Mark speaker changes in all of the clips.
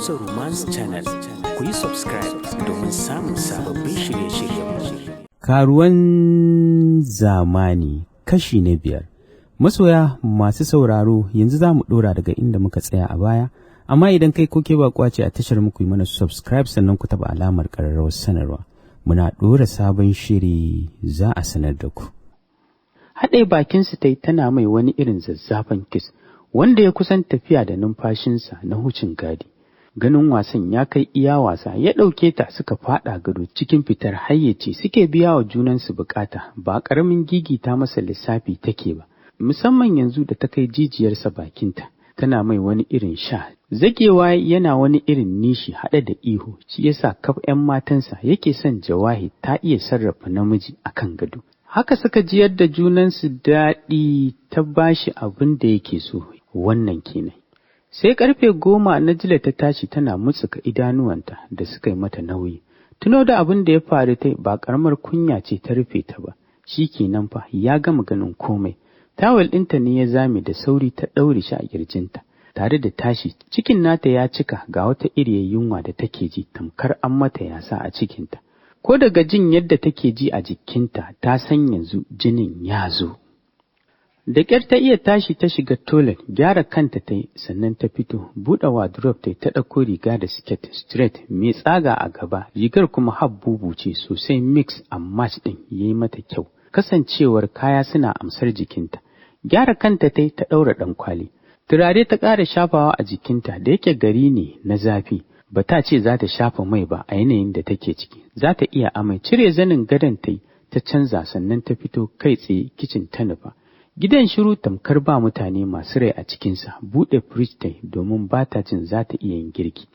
Speaker 1: Hausa Romance Channel. Ku yi subscribe domin samun sababbin shirye-shiryenmu.
Speaker 2: Karuwan zamani kashi na 5. Masoya masu sauraro, yanzu za mu ɗora daga inda muka tsaya a baya, amma idan kai ko ke baƙuwa ce a tashar muku yi mana subscribe sannan ku taɓa alamar ƙararrawar sanarwa. Muna ɗora sabon shiri za a sanar da ku. Haɗe bakinsu ta yi tana mai wani irin zazzafan kis wanda ya kusan tafiya da numfashinsa na hucin gadi. Ganin wasan ya kai iya wasa, ya ɗauke ta suka faɗa gado cikin fitar hayyace suke biya wa junansu bukata, ba ƙaramin gigi ta masa lissafi take ba, musamman yanzu da ta kai jijiyarsa bakinta, tana mai wani irin sha. Zagewa yana wani irin nishi haɗe da ihu, shi yasa kaf 'yan matansa yake son Jawahi ta iya sarrafa namiji akan gado. Haka suka ji yadda junansu daɗi, ta bashi abin da yake so, wannan kenan. Sai karfe 10 Najila ta tashi tana mutsuka idanuwanta da suka yi mata nauyi. Tuno da abin da ya faru ta ba karamar kunya ce ta rufe ta ba. Shi kenan fa ya gama ganin komai. Tawul ɗinta ne ya zame da sauri ta ɗaure shi a ƙirjinta. Tare da tashi, cikin nata ya cika ga wata iriyar yunwa da take ji tamkar an mata yasa a cikinta. Ko daga jin yadda take ji a jikinta ta san yanzu jinin ya zo. Da ƙyar ta iya tashi ta shiga toilet, gyara kanta ta yi, sannan ta fito, buɗe wardrobe ta yi ta ɗauko riga da siket straight mai tsaga a gaba, rigar kuma habbubu ce sosai, mix and match ɗin ya yi mata kyau, kasancewar kaya suna amsar jikinta. Gyara kanta ta yi ta ɗaura ɗankwali. Turare ta ƙara shafawa a jikinta da yake gari ne na zafi, ba ta ce za ta shafa mai ba a yanayin da take ciki, za ta iya amai. Cire zanin gadon ta yi, ta canza sannan ta fito kai tsaye kicin ta nufa. Gidan shiru tamkar ba mutane masu rai a cikinsa, buɗe firij ta domin ba ta jin za ta iya yin girki.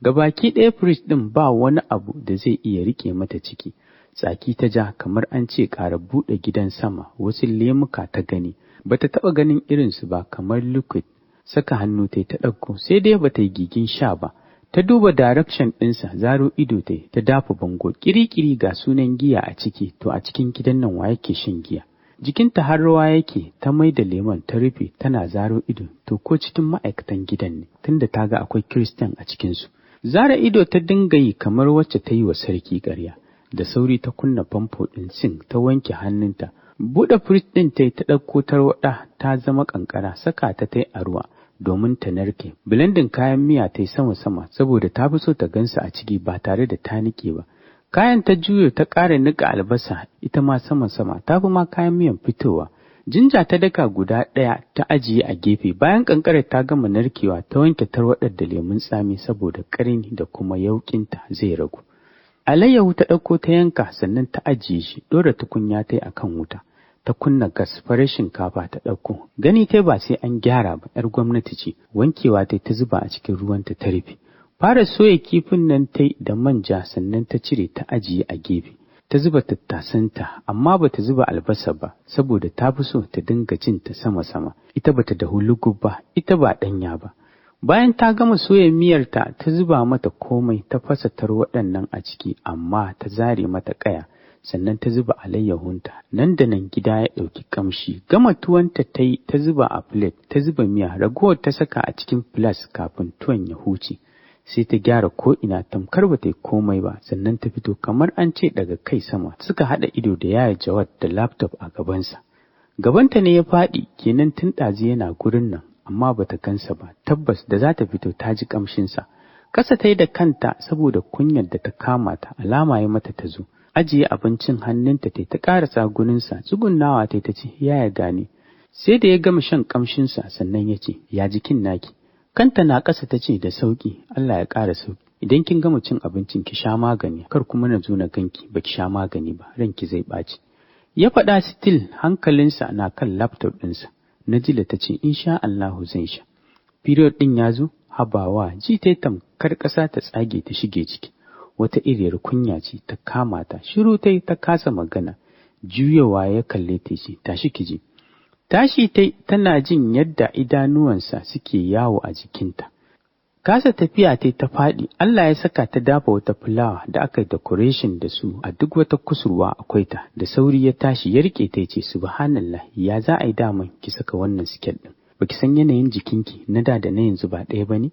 Speaker 2: Gabaki ɗaya firij ɗin ba wani abu da zai iya riƙe mata ciki. Tsaki ta ja kamar an ce ƙara buɗe gidan sama, wasu lemuka ta gani, ba ta taɓa ganin irinsu ba kamar liquid. Saka hannu ta ɗauko, sai dai ba ta yi gigin sha ba. Ta duba direction ɗinsa, zaro ido ta dafa bango, ƙiri-ƙiri ga sunan giya a ciki, to a cikin gidan nan wa yake shan giya? Jikinta har rawa yake, ta mai da lemon ta rufe tana zaro ido, to ko cikin ma'aikatan gidan ne, tunda ta ga akwai Christian a cikinsu. Zara ido ta dinga yi kamar wacce ta yi wa sarki ƙarya. Da sauri ta kunna famfo ɗin sink ta wanke hannunta. Buɗe firij ɗin ta ɗauko tarwaɗa ta zama ƙanƙara, saka ta yi a ruwa domin ta narke. Blending kayan miya ta yi sama-sama saboda ta fi so ta gansa a ciki ba tare da ta niƙe ba. Kayan ta juyo ta ƙara niƙa albasa ita ma sama-sama, ta fi ma kayan miyan fitowa. Jinja ta daka guda ɗaya ta ajiye a gefe, bayan ƙanƙarar ta gama narkewa ta wanke tarwaɗar da lemun tsami saboda ƙarni da kuma yauƙinta zai ragu. Alayyahu ta ɗauko ta yanka sannan ta ajiye shi, ɗora tukunya ta yi a kan wuta. Ta kunna gas, farar shinkafa ta ɗauko. Gani ta ba sai an gyara ba, 'yar gwamnati ce, wankewa ta zuba a cikin ruwanta ta rufe. Fara soya kifin nan ta da manja sannan ta cire ta ajiye a gefe. Ta zuba tattasanta amma ba ta zuba albasa ba saboda ta fi so ta dinga jin ta sama-sama. Ita ba ta dahu lugub ba, ita ba ɗanya ba. Bayan ta gama soya miyarta ta zuba mata komai, ta fasa tarwaɗannan a ciki amma ta zare mata ƙaya. Sannan ta zuba alayyahunta, nan da nan gida ya ɗauki ƙamshi. Gama tuwanta ta yi ta zuba a plate, ta zuba miya, ragowar ta saka a cikin flas kafin tuwon ya huce. Sai ta gyara ko'ina tamkar ba ta yi komai ba, sannan ta fito kamar an ce daga kai sama. Suka haɗa ido da yaya Jawad da laptop a gabansa. Gabanta ne ya faɗi, kenan tun ɗazu yana gurin nan, amma ba ta gansa ba. Tabbas da za ta fito ta ji ƙamshinsa. Ƙasa ta yi da kanta saboda kunyar da ta kama ta, alama ya mata ta zo. Ajiye abincin hannunta ta ƙarasa gurinsa, tsugunnawa ta ce, yaya gane. Sai da ya gama shan ƙamshinsa sannan ya ce, ya jikin naki. Kanta na ƙasa ta ce da sauƙi, Allah ya ƙara sauƙi. Idan kin gama cin abincin ki sha magani, kar kuma na zo na ganki baki sha magani ba, ranki zai ɓaci. Ya faɗa still hankalinsa na kan laptop ɗinsa. Najila ta ce, insha Allahu zan sha. Period ɗin ya zo, habawa, ji ta tamkar ƙasa ta tsage ta shige ciki. Wata iriyar kunya ce ta kama ta, shiru ta kasa magana. Juyawa ya kalle ta ce, tashi ki je. Tashi tana jin yadda idanuwansa suke yawo a jikinta. Kasa tafiya ta faɗi, Allah ya saka ta dafa wata fulawa da aka yi decoration da su a duk wata kusurwa akwai ta. Da sauri ya tashi ya rike ta ce, subhanallah, ya za a yi daman ki saka wannan siket ɗin? Baki san yanayin jikinki na da na yanzu ba ɗaya ba ne?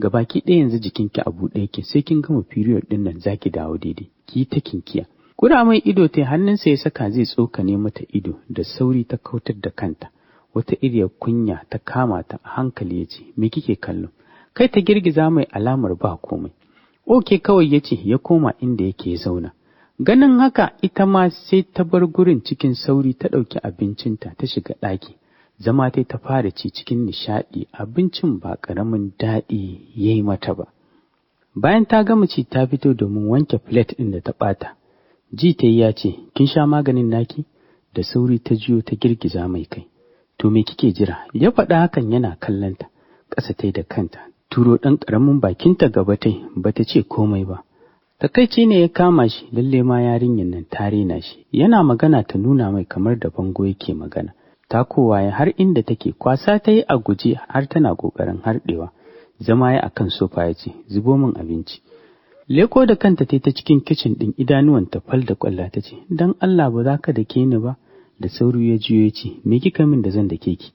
Speaker 2: gabaki ɗaya yanzu jikinki a buɗe yake, sai kin gama period ɗin nan zaki dawo daidai, ki ta kinkiya. Kura mai ido ta hannunsa ya saka zai tsokane mata ido, da sauri ta kautar da kanta. Wata iriyar kunya ta kama ta, a hankali ya ce, me kike kallo? Kai ta girgiza mai alamar ba komai. Oke kawai ya ce, ya koma inda yake zauna. Ganin haka ita ma sai ta bar gurin cikin sauri, ta ɗauki abincinta ta shiga ɗaki. Zama ta fara ci cikin nishaɗi, abincin ba ƙaramin daɗi ya yi mata ba. Bayan ta gama ci ta fito domin wanke plate ɗin da ta ɓata. Ji ta yi ya ce, kin sha maganin naki? Da sauri ta jiyo ta girgiza mai kai. To me kike jira? Ya faɗa hakan yana kallonta. Ƙasa ta yi da kanta, turo ɗan ƙaramin bakinta gaba ta yi, ba ta ce komai ba. Takaici ne ya kama shi, lalle ma yarinyar nan ta rena shi. Yana magana ta nuna mai kamar da bango yake magana. Ta kowa ya har inda take, kwasa ta yi a guje har tana ƙoƙarin harɗewa. Zama ya akan sofa ya ce, zubo min abinci. Leko da kanta ta cikin kicin ɗin, idanuwanta fal da ƙwalla ta ce, don Allah ba za ka dake ni ba? Da sauri ya juyo ya ce, me kika min da zan dake ki?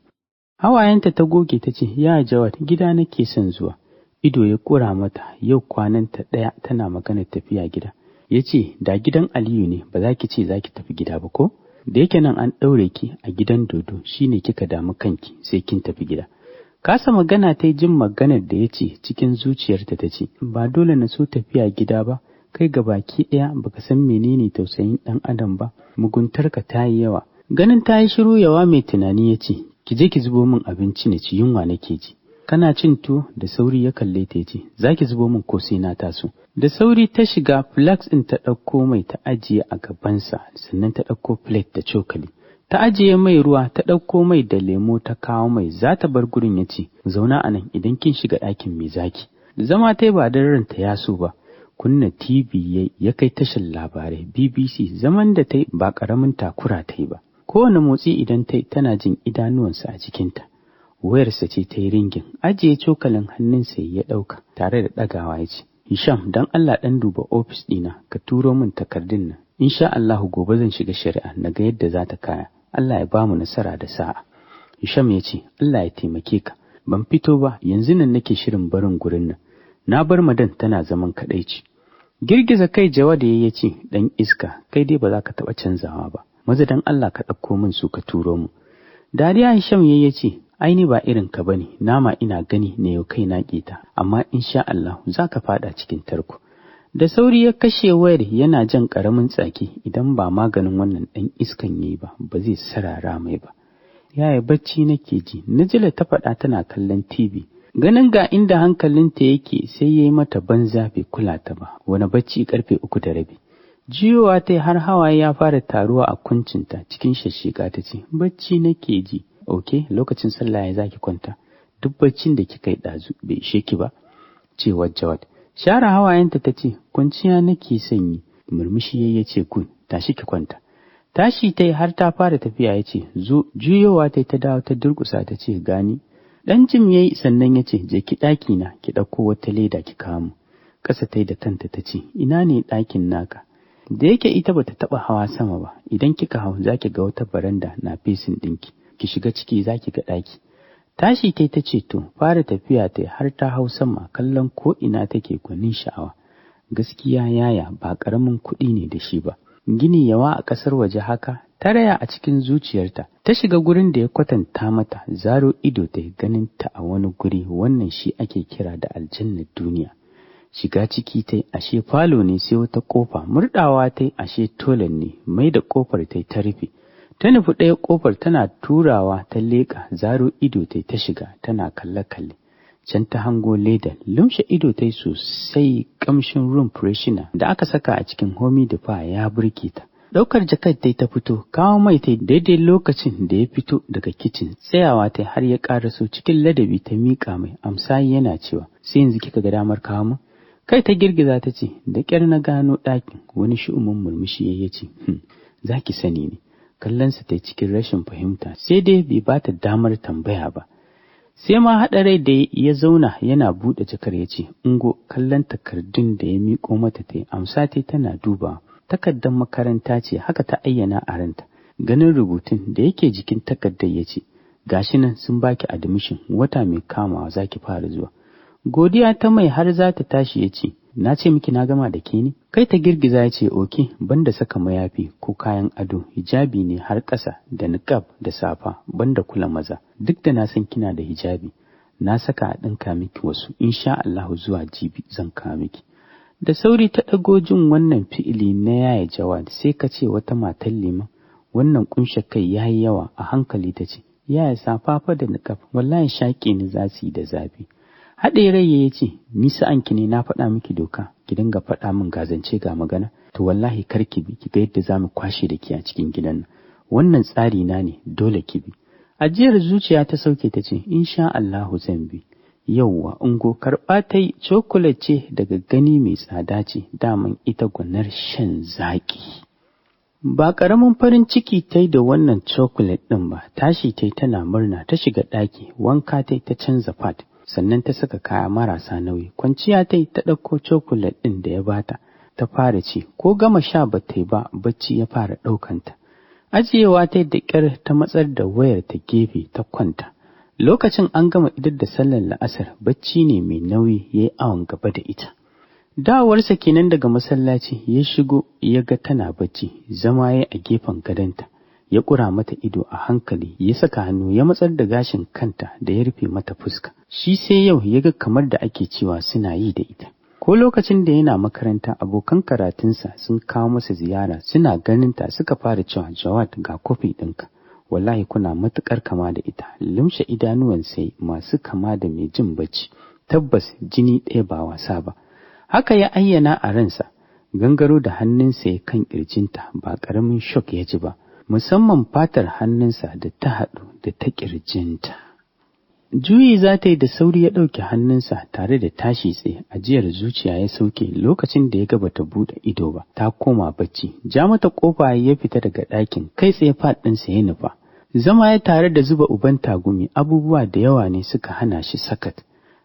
Speaker 2: Hawayenta ta goge ta ce, ya Jawad, gida nake son zuwa. Ido ya kura mata, yau kwananta ɗaya tana magana tafiya gida. Ya ce, da gidan Aliyu ne ba za ki ce za ki tafi gida ba ko? Da yake nan an ɗaure ki a gidan Dodo, shine kika damu kanki sai kin tafi gida. Kasa magana ta yi jin maganar da ya ce cikin zuciyarta ta ce, ba dole na so tafiya gida ba, kai ga baki ɗaya baka san menene tausayin ɗan adam ba, muguntarka ta yi yawa. Ganin ta yi shiru yawa mai tunani ya ce, ki je ki zubo min abinci na ci, yunwa nake ji. Kana cin tuwo? Da sauri ya kalle ta ce, za ki zubo min ko sai na taso. Da sauri ta shiga flax ɗin ta ɗauko mai ta ajiye a gabansa, sannan ta ɗauko plate da cokali. Ta ajiye mai ruwa, ta ɗauko mai da lemo ta kawo mai, za ta bar gurin ya ce, zauna a nan idan kin shiga ɗakin mai zaki. Zama ta yi ba da ranta ya so ba. Kunna TV ya kai tashar labarai BBC, zaman da ta yi ba ƙaramin takura ta yi ba. Kowane motsi idan ta yi tana jin idanuwansa a jikinta. Wayarsa ce ta yi ringin, ajiye cokalin hannunsa ya ɗauka tare da ɗagawa ya ce, Hisham, don Allah ɗan duba ofis ɗina, ka turo min takardun nan. Insha Allah gobe zan shiga shari'a na ga yadda za ta kaya. Allah ya bamu nasara da sa'a. Hisham ya ce, Allah ya taimake ka. Ban fito ba, yanzu nan nake shirin barin gurin nan. Na bar madan tana zaman kadaici. Girgiza kai Jawad ya ce, dan iska, kai dai ba za ka taɓa canzawa ba. Maza dan Allah ka ɗauko min su ka turo mu. Dariya Hisham ya ce, ai ni ba irin ka bane, nama ina gani ne yau kai na ƙeta, amma insha Allah za ka fada cikin tarko. Da sauri ya kashe wayar yana jan ƙaramin tsaki, idan ba maganin wannan ɗan iskan yayi ba, ba zai sarara mai ba. Yaya bacci nake ji, Najila ta faɗa tana kallon TV. Ganin ga inda hankalinta yake sai yayi mata banza bai kula ta ba, wani bacci 3:30. Jiyowa ta har hawaye ya fara taruwa a kuncinta, cikin shashshika ta ce, bacci nake ji. Ok, lokacin sallah ya zaki kwanta. Duk baccin da kika yi ɗazu bai ishe ki ba? Cewar Jawad. Share hawayenta ta ce, kwanciya nake sanyi. Murmushi ya ce, kun, tashi ki kwanta. Tashi ta yi har ta fara tafiya ya ce, zo. Juyowa ta ta dawo ta durƙusa ta ce, gani. Ɗan jim ya yi sannan ya ce, je ki ɗaki na ki ɗauko wata leda ki kamu. Ƙasa ta yi da kanta ta ce, ina ne ɗakin naka? Da yake ita bata taɓa hawa sama ba, idan kika hau za ki ga wata baranda na fesin ɗinki. Ki shiga ciki za ki ga ɗaki. Tashi ta ce to, fara tafiya ta har ta hau sama, kallon ko ina take gwanin sha'awa. Gaskiya yaya ba ƙaramin kuɗi ne da shi ba. Gini yawa a ƙasar waje haka, ta raya a cikin zuciyarta. Ta shiga gurin da ya kwatanta mata, zaro ido ta ganin ta a wani guri, wannan shi ake kira da aljannar duniya. Shiga ciki ta ashe falo ne, sai wata ƙofa, murɗawa ta ashe tolen ne, mai da ƙofar ta rufe. Ta nufi ɗaya ƙofar tana turawa ta leƙa, zaro ido ta shiga tana kalle-kalle. Can ta hango leda, lumshe ido sosai, ƙamshin room freshener da aka saka a cikin Homi Dufa ya burke ta. Ɗaukar jakar ta fito, kawo mai daidai lokacin da ya fito daga kicin, tsayawa har ya ƙaraso cikin ladabi ta miƙa mai, amsa yana cewa, sai yanzu kika ga damar kawo mu? Kai ta girgiza ta ce, da ƙyar na gano ɗakin. Wani shi'umin murmushi ya ce, za ki sani ne. Kallonsa ta cikin rashin fahimta, sai dai bai ba ta damar tambaya ba. Sai ma haɗa rai da ya zauna yana buɗe jakar ya ce, ungo, kallon takardun da ya miƙo mata ta amsa tana duba. Takardar makaranta ce, haka ta ayyana a ranta. Ganin rubutun da yake jikin takardar ya ce, gashi nan sun baki admission, wata mai kamawa za ki fara zuwa. Godiya ta mai har za ta tashi ya ce, na ce miki na gama da ke ne? Kai ta girgiza ya ce, oke, banda saka mayafi ko kayan ado, hijabi ne har ƙasa da niqab da safa, banda kula maza. Duk da na san kina da hijabi, na saka a ɗinka miki wasu, insha Allah zuwa jibi zan kawo miki. Da sauri ta ɗago jin wannan fi'ili na yaya Jawad, sai ka ce wata matar liman. Wannan kunshe kai ya yi yawa. A hankali ta ce, yaya safafa da niqab, wallahi shaƙe ni za su yi da zafi. Haɗe rai ya ce, ni sa'anki ne, na faɗa miki doka, ki dinga faɗa min gazance ga magana, to wallahi kar ki bi, ki ga yadda za mu kwashe da ke a cikin gidan nan. Wannan tsari na ne, dole ki bi. Ajiyar zuciya ta sauke ta ce, insha Allahu zan bi. Yauwa, ungo karɓa ta yi, cokulet ce daga gani mai tsada ce, daman ita gwanar shan zaƙi. Ba ƙaramin farin ciki ta yi da wannan cokulet ɗin ba, tashi ta yi tana murna, ta shiga ɗaki, wanka ta yi ta canza fat, sannan ta saka kaya marasa nauyi, kwanciya ta yi ta ɗauko cokulet ɗin da ya bata, ta fara ci, ko gama sha ba ta yi ba, bacci ya fara ɗaukanta. Ajiyewa ta yi da ƙyar ta matsar da wayar ta gefe ta kwanta. Lokacin an gama idar da sallar la'asar, bacci ne mai nauyi ya yi awon gaba da ita. Dawarsa kenan daga masallaci ya shigo ya ga tana bacci, zama ya a gefen gadonta, ya ƙura mata ido a hankali, ya saka hannu ya matsar da gashin kanta da ya rufe mata fuska. Shi sai yau ya ga kamar da ake cewa suna yi da ita. Ko lokacin da yana makaranta, abokan karatunsa sun kawo masa ziyara, suna ganinta suka fara cewa, Jawad, ga kofi ɗinka. Wallahi kuna matuƙar kama da ita. Lumshe idanuwan sai masu kama da mai jin bacci. Tabbas jini ɗaya ba wasa ba. Haka ya ayyana a ransa. Gangaro da hannunsa ya kan ƙirjinta, ba ƙaramin shock ya ji ba, musamman fatar hannunsa da ta haɗu da ta ƙirjinta. Juyi za ta yi da sauri ya ɗauke hannunsa tare da tashi tsaye, ajiyar zuciya ya sauke lokacin da ya ga bata buɗe ido ba, ta koma bacci. Ja mata ƙofa ya fita daga ɗakin, kai tsaye fat ɗinsa ya nufa. Zama ya tare da zuba uban tagumi, abubuwa da yawa ne suka hana shi sakat.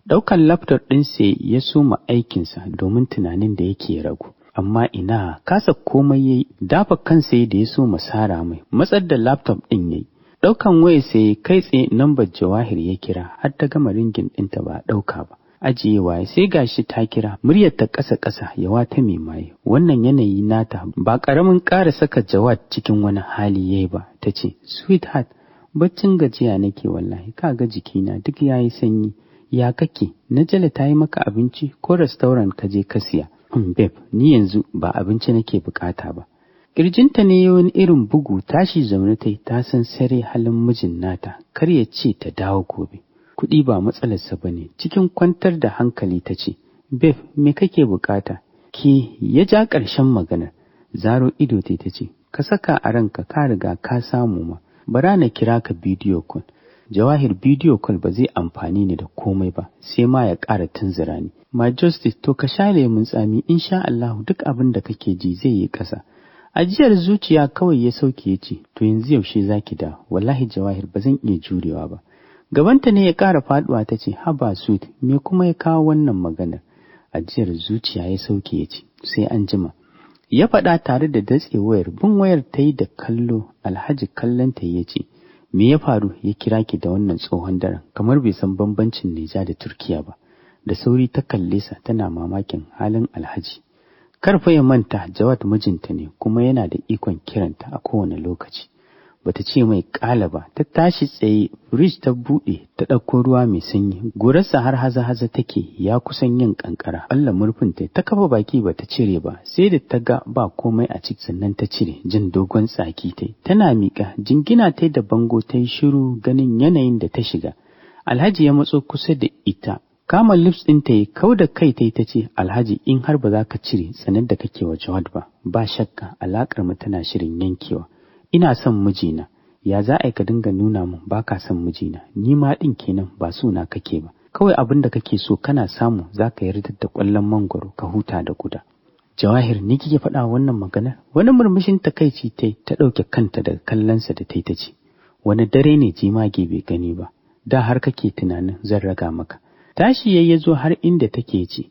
Speaker 2: Ɗaukan laptop ɗinsa ya soma aikinsa domin tunanin da yake ragu. Amma ina kasa komai yayi, dafa kansa da ya soma sara mai, matsar da laptop ɗin yayi. Ɗaukan waya sai kai tsaye nambar Jawahir ya kira, har ta gama ringin ɗinta ba a ɗauka ba. Ajiyewa sai gashi ta kira, muryar ta ƙasa-ƙasa ya wata mai maye. Wannan yanayi nata ba ƙaramin ƙara saka Jawad cikin wani hali yayi ba. Ta ce, sweetheart, baccin gajiya nake wallahi, kaga jikina duk yayi sanyi. Ya kake? Najala ta yi maka abinci ko restaurant ka je ka siya? Babe, ni yanzu ba abinci nake bukata ba. Kirjinta ne wani irin bugu, tashi zaune ta san sare halin mijin nata, kar ya ce ta dawo gobe. Kuɗi ba matsalarsa ba ne. Cikin kwantar da hankali ta ce, babe, me kake bukata? Ke ya ja ƙarshen maganar. Zaro ido ta ce, ka saka a ranka ka riga ka samu ma, bara na kira ka bidiyo call. Jawahir, bidiyo call ba zai amfani ni da komai ba, sai ma ya ƙara tunzura ni. My justice, to ka sha lemun tsami, insha Allah duk abin da kake ji zai yi ƙasa. Ajiyar zuciya kawai ya sauke ya ce, to yanzu yaushe zaki da? Wallahi Jawahir, ba zan iya jurewa ba. Gabanta ne ya ƙara faɗuwa, ta ce, haba sweet, me kuma ya kawo wannan maganar? Ajiyar zuciya ya sauke ya ce, sai an jima. Ya faɗa tare da datse wayar, bin wayar ta yi da kallo. Alhaji kallonta ya ce, me ya faru ya kira ki da wannan tsohon daren, kamar bai san bambancin Nija da Turkiya ba. Da sauri ta kalle sa tana mamakin halin Alhaji. Karfa ya manta Jawad mijinta ne, kuma yana da ikon kiranta a kowane lokaci. Bata ce mai ƙala ba, ta tashi tsaye, fridge ta buɗe, ta ɗauko ruwa mai sanyi. Gorarsa har haza-haza take, ya kusan yin ƙanƙara. Allah murfinta ta kafa baki bata cire ba, sai da ta ga ba komai a ciki sannan ta cire, jin dogon tsaki ta yi. Tana miƙa, jingina ta da bango ta yi shiru ganin yanayin da ta shiga. Alhaji ya matso kusa da ita. Kama lips ɗin ta yi, kau da kai ta yi ta ce, Alhaji, in har ba za ka cire tsanar da kake wa Jawad ba shakka alaƙar mu tana shirin yankewa. Ina son mijina, ya za a ka dinga nuna min ba ka son mijina, ni ma ɗin kenan ba suna kake ba. Kawai abin da kake so kana samu za ka yarda da ƙwallon mangwaro ka huta da guda. Jawahir, ni kike faɗa wannan maganar? Wani murmushin takaici ta ɗauke kanta daga kallonsa da ta ce, wani dare ne jimage bai gani ba, da har kake tunanin zan raga maka. Tashi ya zo har inda take ce,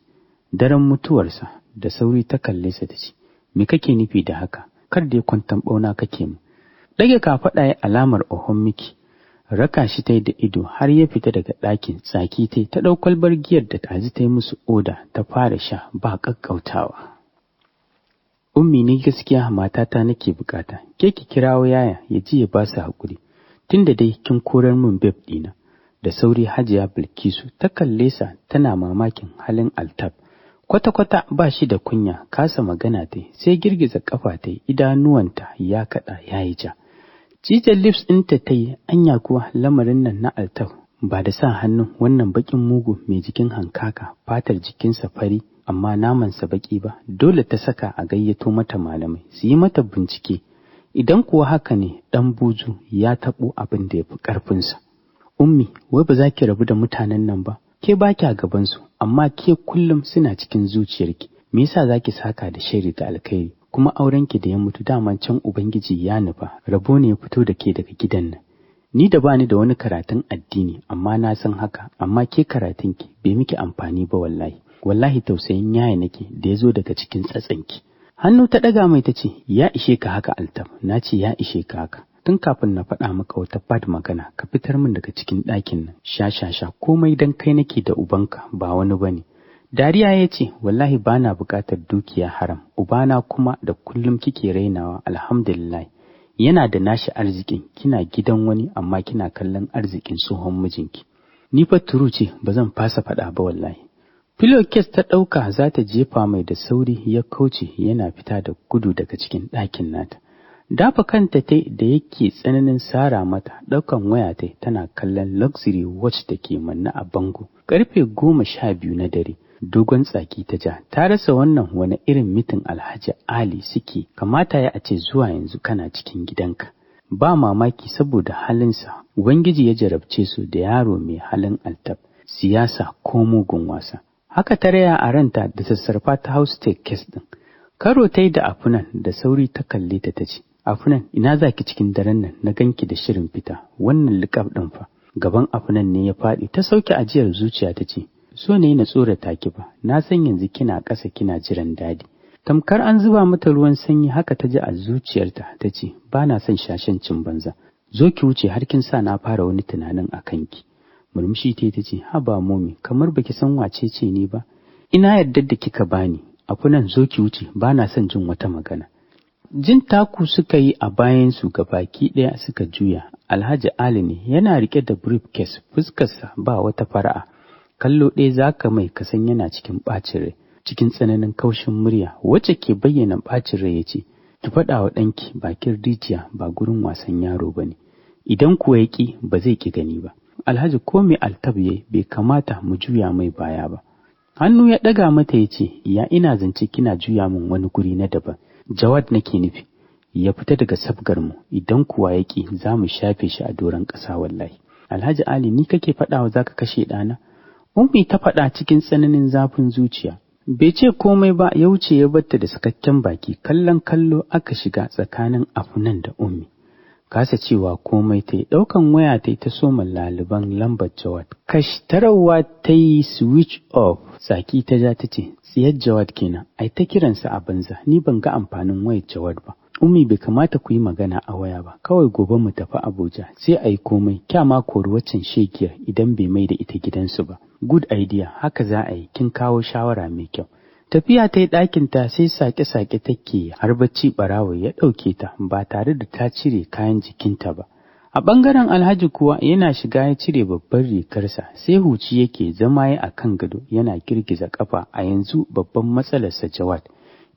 Speaker 2: daren mutuwarsa. Da sauri ta kalle sa ta ce, me kake nufi da haka? Kar da kwantan ɓauna kake mu. Ɗage kafaɗa ya alamar ohon miki. Raka shi ta yi da ido har ya fita daga ɗakin, tsaki ta ɗau kwalbar giyar da tazi ta yi musu oda ta fara sha ba ƙaƙƙautawa. Ummi, ni gaskiya matata nake bukata, ke ki kirawo yaya ya ji ya ba su haƙuri, tunda dai kin korar min beb ɗina. Da sauri Hajiya Bilkisu ta kalle sa tana mamakin halin Altab. Kwata-kwata ba shi da kunya, kasa magana ta sai girgiza ƙafa ta, idanuwanta ya kaɗa ya yi ja. Cijar lips ɗinta ta yi, anya kuwa lamarin nan na Altab ba da sa hannun wannan baƙin mugu mai jikin hankaka, fatar jikinsa fari amma namansa baƙi ba. Dole ta saka a gayyato mata malamai su yi mata bincike, idan kuwa haka ne ɗan buzu ya taɓo abin da ya fi ƙarfinsa. Ummi, wai ba za ki rabu da mutanen nan ba? Ke ba kya gabansu, amma ke kullum suna cikin zuciyarki. Me yasa za ki saka da shari da alkhairi? Kuma aurenki da ya mutu daman can Ubangiji ya nufa, rabo ne ya fito da ke daga gidan nan. Ni da bani da wani karatun addini, amma na san haka, amma ke karatunki bai miki amfani ba wallahi. Wallahi tausayin yaya nake da ya zo daga cikin tsatsanki. Hannu ta ɗaga mai ta ce, ya ishe ka haka Altab, na ce ya ishe ka haka. Tun kafin na faɗa maka wata bad magana, ka fitar min daga cikin ɗakin nan, sha, komai dan kai nake da ubanka ba wani bane. Dariya ya ce, wallahi bana buƙatar dukiya haram, ubana kuma da kullum kike rainawa, alhamdulillah. Yana da nashi arzikin, kina gidan wani amma kina kallon arzikin tsohon mijinki. Ni fa turu ce, ba zan fasa faɗa ba wallahi. Pillowcase ta ɗauka za ta jefa mai da sauri ya kauce yana fita da gudu daga cikin ɗakin nata. Dafa kanta ta da yake tsananin sara mata, ɗaukan waya ta tana kallon luxury watch da ke manna a bango. Karfe 12 na dare, dogon tsaki ta ja, ta rasa wannan wani irin mitin Alhaji Ali suke, kamata ya a ce zuwa yanzu kana cikin gidanka. Ba mamaki saboda halinsa, Ubangiji ya jarabce su da yaro mai halin Altab, siyasa ko mugun wasa. Haka ta raya a ranta da sassarfa ta house take case ɗin. Karo ta yi da Afunan da sauri ta kalle ta ce, Afunan, ina za ki cikin daren nan na ganki da shirin fita, wannan liƙaf ɗin fa. Gaban Afunan ne ya faɗi, ta sauke ajiyar zuciya ta ce, so ne na tsorata ki ba, na san yanzu kina ƙasa kina jiran dadi. Tamkar an zuba mata ruwan sanyi haka ta ji a zuciyarta ta ce, ba na son shashancin banza, zo ki wuce har kin sa na fara wani tunanin a kanki. Murmushi ta ce, haba momi, kamar baki san wace ce ni ba, ina yardar da kika bani, Afunan zo ki wuce, ba na son jin wata magana. Jin taku suka yi a bayansu baki ɗaya suka juya. Alhaji Ali ne yana rike da briefcase, fuskarsa ba wata fara'a. Kallo ɗaya zaka mai kasan yana cikin ɓacin rai, cikin tsananin kaushin murya wacce ke bayyana ɓacin rai ya ce, ki faɗa wa ɗanki bakin rijiya ba gurin wasan yaro ba ne, idan kuwa ya ƙi ba zai ƙi gani ba. Alhaji ko mai Altab yayi bai kamata mu juya mai baya ba. Hannu ya ɗaga mata ya ce, ya ina zance kina juya min wani guri na daban. Jawad nake nufi, ya fita daga sabgar mu, idan kuwa ya ƙi za mu shafe shi a doron ƙasa wallahi. Alhaji Ali, ni kake faɗawa za ka kashe ɗana? Ummi ta faɗa cikin tsananin zafin zuciya. Bai ce komai ba, ya wuce ya batta da sakakken baki, kallon kallo aka shiga tsakanin Afunan da Ummi. Kasa cewa komai ta yi, ɗaukan waya ta yi ta soma laliban lambar Jawad. Kash tarawa ta yi switch off, saki ta ja ta ce, tsiyar Jawad kenan, ai ta kiransa a banza, ni ban ga amfanin wayar Jawad ba. Ummi bai kamata ku yi magana a waya ba, kawai gobe mu tafi Abuja, sai a yi komai, kya ma kori waccan shekiyar idan bai mai da ita gidansu ba. Good idea, haka za a yi, kin kawo shawara mai kyau. Tafiya ta yi ɗakinta sai sake-sake take har bacci ɓarawo ya ɗauke ta ba tare da ta cire kayan jikinta ba. A ɓangaren Alhaji kuwa yana shiga ya cire babban rigarsa sai huci yake zama ya a kan gado yana girgiza ƙafa. A yanzu babban matsalarsa Jawad.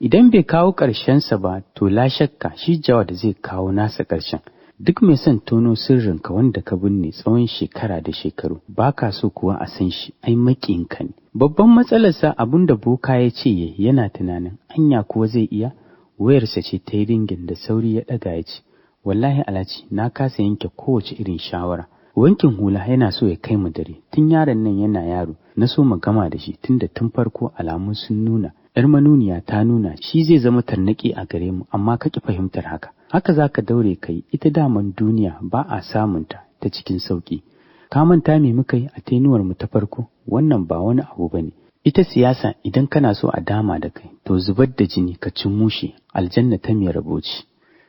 Speaker 2: Idan bai kawo ƙarshensa ba to la shakka shi Jawad zai kawo nasa ƙarshen. Duk mai son tono sirrinka wanda ka binne tsawon shekara da shekaru ba ka so kuwa a san shi, ai maƙinka ne. Babban matsalarsa abinda boka ya ce yana tunanin anya kuwa zai iya. Wayarsa ce ta yi ringin da sauri ya ɗaga ya ce, wallahi Alhaji na kasa yanke kowace irin shawara. Wankin hula yana so ya kai mu dare, tun yaron nan yana yaro na so mu gama da shi tunda tun farko alamun sun nuna. ‘Yar manuniya ta nuna shi zai zama tarnaƙi a gare mu, amma ka ƙi fahimtar haka. Haka za ka daure kai, ita daman duniya ba a samunta ta cikin sauƙi. Ka manta me muka yi a tenuwar mu ta farko, wannan ba wani abu ba ne. Ita siyasa idan kana so a dama da kai, to zubar da jini ka ci mushe, aljanna ta mai rabo ce.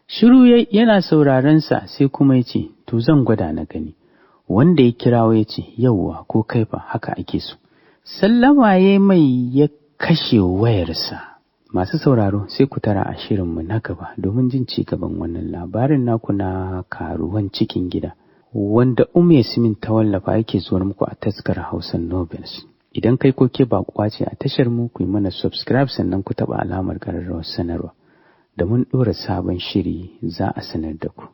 Speaker 2: Shiru yana sauraron sa sai kuma ya ce, to zan gwada na gani. wanda ya kirawo ya ce yauwa ko kaifa haka ake so. Sallama ya mai ya kashe wayarsa. Masu sauraro sai ku tara a shirinmu na gaba domin jin ci gaban wannan labarin naku na karuwan cikin gida wanda Yasmin ta wallafa yake zuwa muku a taskar Hausa Novels. Idan kai ko ke baƙuwa ce a tashar mu ku yi mana subscribe sannan ku taɓa alamar ƙararrawar sanarwa. Da mun ɗora sabon shiri za a sanar da ku.